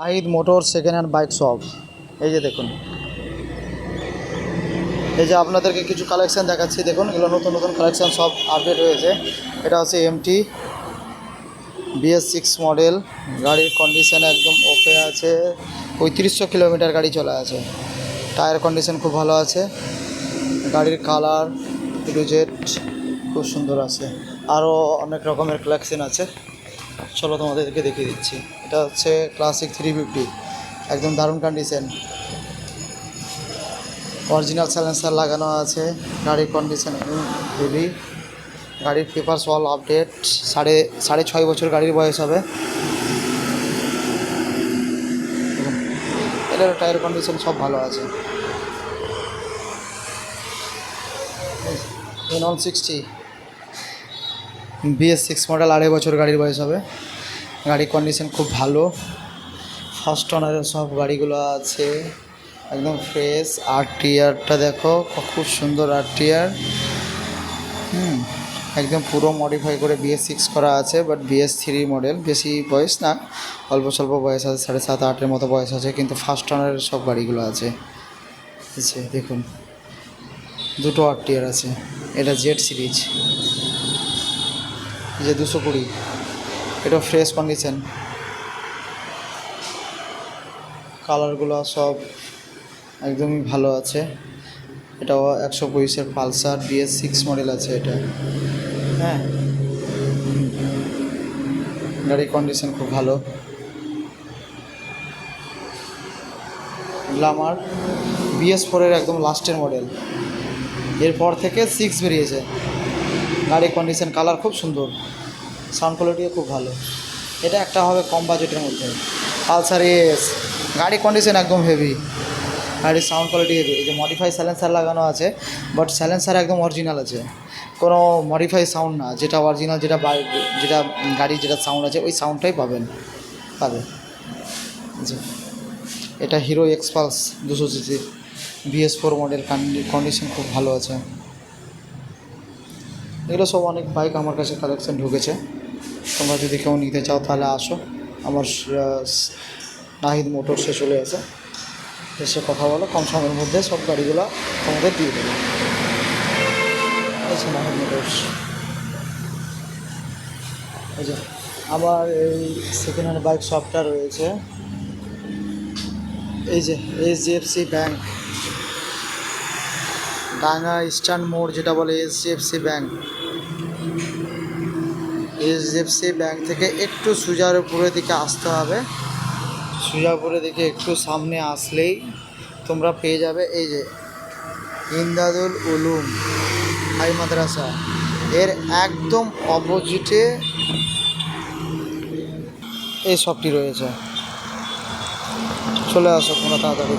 আহিদ motor second hand bike shop. এই যে দেখুন, এই যে আপনাদেরকে কিছু কালেকশান দেখাচ্ছি। দেখুন, এগুলো নতুন নতুন কালেকশান সব আপডেট হয়েছে। এটা হচ্ছে এমটি BS6 মডেল। গাড়ির কন্ডিশান একদম ওকে আছে। 3500 কিলোমিটার গাড়ি চলে আছে। টায়ার কন্ডিশন খুব ভালো আছে। গাড়ির কালার টু জেড খুব সুন্দর আছে। আরও অনেক রকমের কালেকশান আছে, চলো তোমাদেরকে দেখিয়ে দিচ্ছি। এটা হচ্ছে ক্লাসিক 350, একদম দারুণ কন্ডিশন। অরিজিনাল সাইলেন্সার লাগানো আছে। গাড়ির কন্ডিশন একদম হেভি। গাড়ির পেপারস অল আপডেট। সাড়ে ছয় বছর গাড়ির বয়স হবে। এটার টায়ার কন্ডিশন সব ভালো আছে। N160 BS6 মডেল, 2.5 বছর গাড়ির বয়স হবে। গাড়ির কন্ডিশন খুব ভালো। ফার্স্ট ওনারের সব গাড়িগুলো আছে, একদম ফ্রেশ। RTRটা দেখো, খুব সুন্দর RTR। একদম পুরো মডিফাই করে BS6 করা আছে, বাট BS3 মডেল। বেশি বয়স না, অল্প স্বল্প বয়স আছে, 7.5-8-এর মতো বয়স আছে, কিন্তু ফার্স্ট ওনারের সব গাড়িগুলো আছে। দেখুন, দুটো RTR আছে। এটা জেড সিরিজ, যে 220, এটা ফ্রেশ কন্ডিশন। কালারগুলো সব একদমই ভালো আছে। এটাও 125-এর পালসার BS6 মডেল আছে এটা। হ্যাঁ, গাড়ির কন্ডিশন খুব ভালো। গ্ল্যামার BS4-এর একদম লাস্টের মডেল। এরপর থেকে 6 বেরিয়েছে। গাড়ির কন্ডিশন, কালার খুব সুন্দর, সাউন্ড কোয়ালিটিও খুব ভালো। এটা একটা হবে কম বাজেটের মধ্যে, পালসার এস। গাড়ির কন্ডিশন একদম হেভি, গাড়ির সাউন্ড কোয়ালিটি হেভি। এই যে মডিফাই সাইলেন্সার লাগানো আছে, বাট সাইলেন্সার একদম অরিজিনাল আছে, কোনো মডিফাই সাউন্ড না। যেটা অরিজিনাল, যেটা গাড়ির যেটা সাউন্ড আছে, ওই সাউন্ডটাই পাবে। জি, এটা hero Xpulse 200cc BS4 model. Condition খুব ভালো আছে। এগুলো সব অনেক বাইক আমার কাছে কালেকশন ঢুকেছে। তোমরা যদি কেউ নিতে চাও তাহলে আসো, আমার নাহিদ মোটরসে চলে আসে, এসে কথা বলো। কম সময়ের মধ্যে সব গাড়িগুলো তোমাদের দিয়ে দেবে। এই যে নাহিদ মোটরস। এই যে আমার এই সেকেন্ড হ্যান্ড বাইক শপটা রয়েছে। এই যে HDFC ব্যাংক, ডাঙ্গা ইস্টার্ন মোড় যেটা বলে HDFC ব্যাংক। HDFC ব্যাংক থেকে একটু সুজাপুরের দিকে আসতে হবে। সুজাপুরের দিকে একটু সামনে আসলেই তোমরা পেয়ে যাবে এই যে ইমদাদুল উলুম হাই মাদ্রাসা। এর একদম অপোজিটে এই শপটি রয়েছে। চলে আসো তোমরা তাড়াতাড়ি।